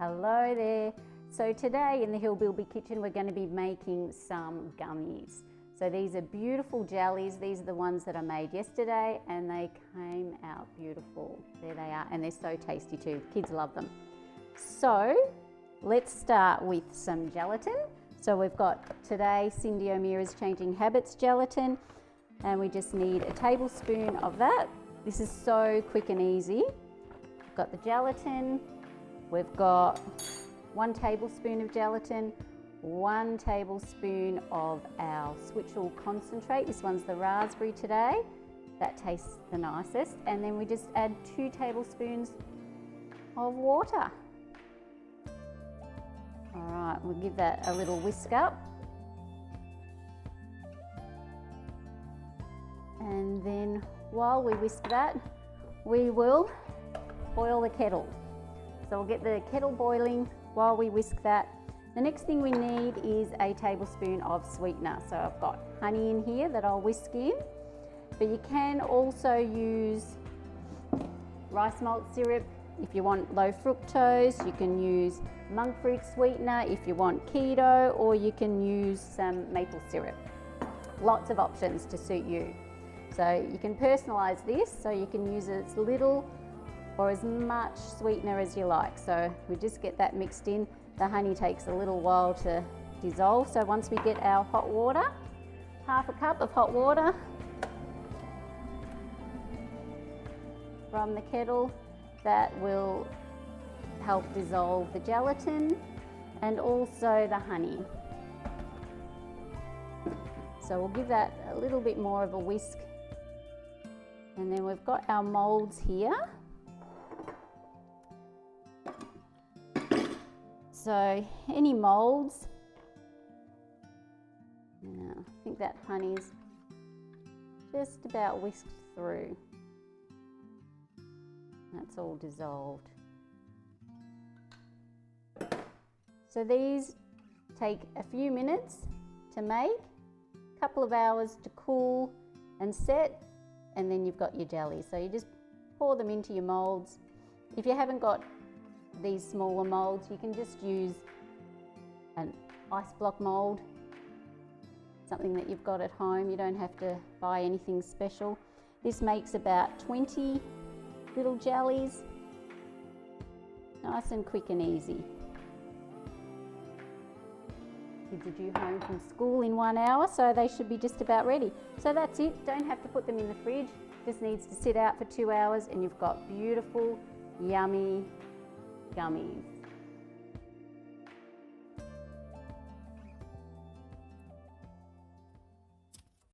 Hello there. So today in the Hilbilby kitchen we're going to be making some gummies. So these are beautiful jellies. These are the ones that I made yesterday and they came out beautiful. There they are, and they're so tasty too. Kids love them. So let's start with some gelatin. So we've got today Cindy O'Meara's Changing Habits gelatin, and we just need a tablespoon of that. This is so quick and easy. We've got the gelatin, we've got 1 tablespoon of gelatin, 1 tablespoon of our Switchel concentrate. This one's the raspberry today. That tastes the nicest. And then we just add 2 tablespoons of water. All right, we'll give that a little whisk up. And then while we whisk that, we will boil the kettle. So we'll get the kettle boiling while we whisk that. The next thing we need is a tablespoon of sweetener. So I've got honey in here that I'll whisk in, but you can also use rice malt syrup if you want low fructose. You can use monk fruit sweetener if you want keto, or you can use some maple syrup. Lots of options to suit you. So you can personalize this, so you can use as little or as much sweetener as you like. So we just get that mixed in. The honey takes a little while to dissolve. So once we get our hot water, 1/2 cup of hot water from the kettle, that will help dissolve the gelatin and also the honey. So we'll give that a little bit more of a whisk. And then we've got our molds here. So any molds, I think that honey's just about whisked through. That's all dissolved. So these take a few minutes to make, a couple of hours to cool and set, and then you've got your jelly. So you just pour them into your molds. If you haven't got these smaller molds, you can just use an ice block mold, something that you've got at home. You don't have to buy anything special. This makes about 20 little jellies, nice and quick and easy. Kids are due home from school in 1 hour, so they should be just about ready. So that's it. Don't have to put them in the fridge. Just needs to sit out for 2 hours and you've got beautiful, yummy gummies.